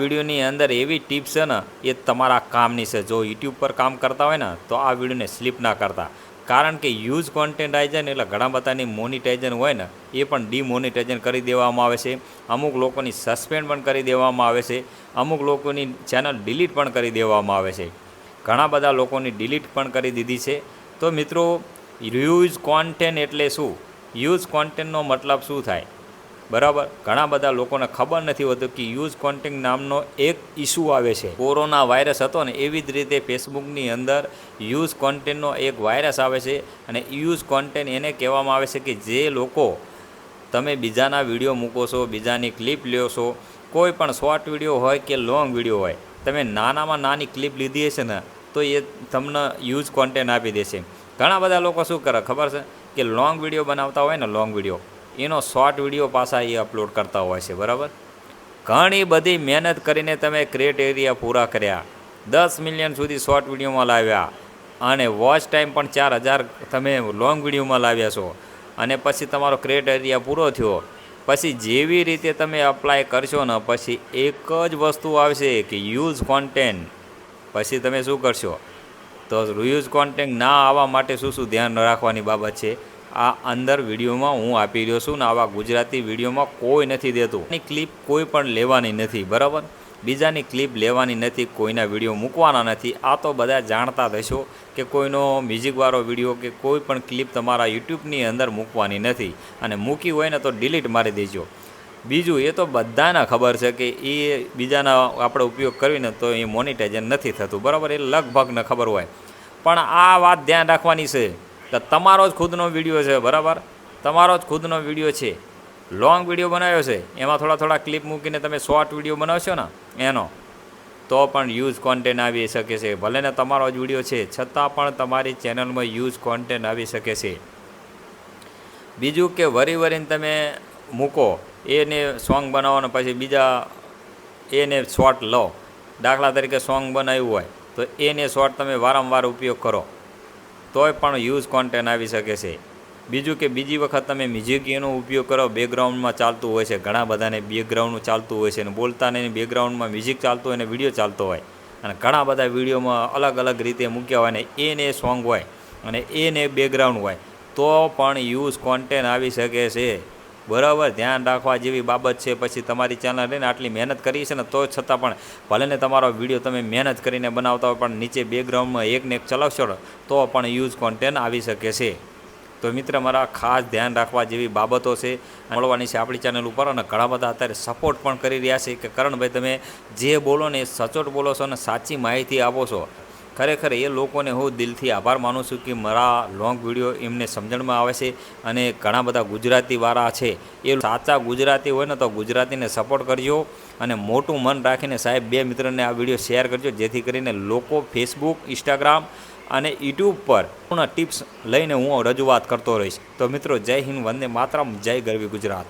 વિડીયોની અંદર એવી ટિપ્સ છે ને એ તમારા કામની છે. જો યુટ્યુબ પર કામ કરતા હોય ને તો આ વિડીયોને સ્લીપ ના કરતા, કારણ કે યુઝ કોન્ટેન્ટ આવી જાય ને એટલે ઘણા બધાની મોનિટાઇઝેશન હોય ને એ પણ ડિમોનિટાઇઝેશન કરી દેવામાં આવે છે. અમુક લોકોની સસ્પેન્ડ પણ કરી દેવામાં આવે છે. અમુક લોકોની ચેનલ ડિલીટ પણ કરી દેવામાં આવે છે. ઘણા બધા લોકોની ડિલીટ પણ કરી દીધી છે. તો મિત્રો, યુઝ કોન્ટેન્ટ એટલે શું? યુઝ કોન્ટેન્ટનો મતલબ શું થાય? બરાબર, ઘણા બધા લોકોને ખબર નથી હોતું કે યુઝ કોન્ટેન્ટ નામનો એક ઇસ્યુ આવે છે. કોરોના વાયરસ હતો ને એવી જ રીતે ફેસબુકની અંદર યુઝ કોન્ટેન્ટનો એક વાયરસ આવે છે. અને યુઝ કોન્ટેન્ટ એને કહેવામાં આવે છે કે જે લોકો તમે બીજાના વિડીયો મૂકો છો, બીજાની ક્લિપ લ્યો છો, કોઈ પણ શોર્ટ વિડીયો હોય કે લોંગ વિડીયો હોય, તમે નાનામાં નાની ક્લિપ લીધી હશે ને તો એ તમને યુઝ કોન્ટેન્ટ આપી દેશે. ઘણા બધા લોકો શું કરે ખબર છે કે લોંગ વિડીયો બનાવતા હોય ને, લોંગ વિડીયો એનો શોર્ટ વિડીયો પાછા એ અપલોડ કરતા હોય છે. બરાબર, ઘણી બધી મહેનત કરીને તમે ક્રાઇટેરિયા પૂરા કર્યા, 10 મિલિયન સુધી શોર્ટ વિડીયોમાં લાવ્યા અને વોચ ટાઈમ પણ 4000 તમે લોંગ વિડીયોમાં લાવ્યા છો, અને પછી તમારો ક્રાઇટેરિયા પૂરો થયો, પછી જેવી રીતે તમે અપ્લાય કરશો ને પછી એક જ વસ્તુ આવશે કે યુઝ કોન્ટેન્ટ. પછી તમે શું કરશો? તો યુઝ કોન્ટેન્ટ ના આવવા માટે શું શું ધ્યાન રાખવાની બાબત છે આ અંદર વિડીયોમાં હું આપી રહ્યો છું ને આવા ગુજરાતી વિડીયોમાં કોઈ નથી દેતું. એની ક્લિપ કોઈ પણ લેવાની નથી. બરાબર, બીજાની ક્લિપ લેવાની નથી, કોઈના વિડીયો મૂકવાના નથી. આ તો બધા જાણતા થશો કે કોઈનો મ્યુઝિકવાળો વિડીયો કે કોઈ પણ ક્લિપ તમારા યુટ્યુબની અંદર મૂકવાની નથી, અને મૂકી હોય ને તો ડિલીટ મારી દેજો. બીજું, એ તો બધાને ખબર છે કે એ બીજાના આપણે ઉપયોગ કરીને તો એ મોનિટાઇઝેશન નથી થતું. બરાબર, એ લગભગને ખબર હોય. પણ આ વાત ધ્યાન રાખવાની છે કે તમારો જ ખુદનો વિડીયો છે. બરાબર, તમારો જ ખુદનો વિડીયો છે. લોંગ વિડીયો બનાવ્યો છે, એમાં થોડા ક્લિપ મૂકીને તમે શોર્ટ વિડીયો બનાવશો ને એનો, તો પણ યુઝ કોન્ટેન્ટ આવી શકે છે. ભલે ને તમારો જ વિડીયો છે છતાં પણ તમારી ચેનલમાં યુઝ કોન્ટેન્ટ આવી શકે છે. બીજું કે વરીને તમે મૂકો, એને સોંગ બનાવો ને પછી બીજા એને શોર્ટ લો. દાખલા તરીકે સોંગ બનાવ્યું હોય તો એને શોર્ટ તમે વારંવાર ઉપયોગ કરો તોય પણ યુઝ કોન્ટેન્ટ આવી શકે છે. બીજું કે બીજી વખત તમે મ્યુઝિક એનો ઉપયોગ કરો, બેકગ્રાઉન્ડમાં ચાલતું હોય છે, ઘણા બધાને બેકગ્રાઉન્ડનું ચાલતું હોય છે, અને બોલતા ને બેકગ્રાઉન્ડમાં મ્યુઝિક ચાલતું હોય અને વિડીયો ચાલતો હોય, અને ઘણા બધા વિડીયોમાં અલગ અલગ રીતે મૂક્યા હોય ને એને સોંગ હોય અને એને બેકગ્રાઉન્ડ હોય તો પણ યુઝ કોન્ટેન્ટ આવી શકે છે. બરાબર, ધ્યાન રાખવા જેવી બાબત છે. પછી તમારી ચેનલ લઈને આટલી મહેનત કરી છે ને તો છતાં પણ ભલે ને તમારો વિડીયો તમે મહેનત કરીને બનાવતા હોય પણ નીચે બેકગ્રાઉન્ડમાં એકને એક ચલાવશો તો પણ યુઝ કોન્ટેન્ટ આવી શકે છે. તો મિત્ર, મારા ખાસ ધ્યાન રાખવા જેવી બાબતો છે, મળવાની છે આપણી ચેનલ ઉપર. અને ઘણા બધા અત્યારે સપોર્ટ પણ કરી રહ્યા છે કે કરણભાઈ તમે જે બોલો ને એ સચોટ બોલો છો અને સાચી માહિતી આપો છો. ખરેખર એ લોકોને હું દિલથી આભાર માનું છું કે મારા લોંગ વિડીયો એમને સમજણમાં આવે છે. અને ઘણા બધા ગુજરાતીવાળા છે એ સાચા ગુજરાતી હોય ને તો ગુજરાતીને સપોર્ટ કરજો, અને મોટું મન રાખીને સાહેબ 2 મિત્રોને આ વિડીયો શેર કરજો, જેથી કરીને લોકો ફેસબુક, ઇન્સ્ટાગ્રામ અને યુટ્યુબ પર પૂર્ણ ટિપ્સ લઈને હું રજૂઆત કરતો રહીશ. તો મિત્રો, જય હિન્દ, વંદે માતરમ, જય ગરવી ગુજરાત.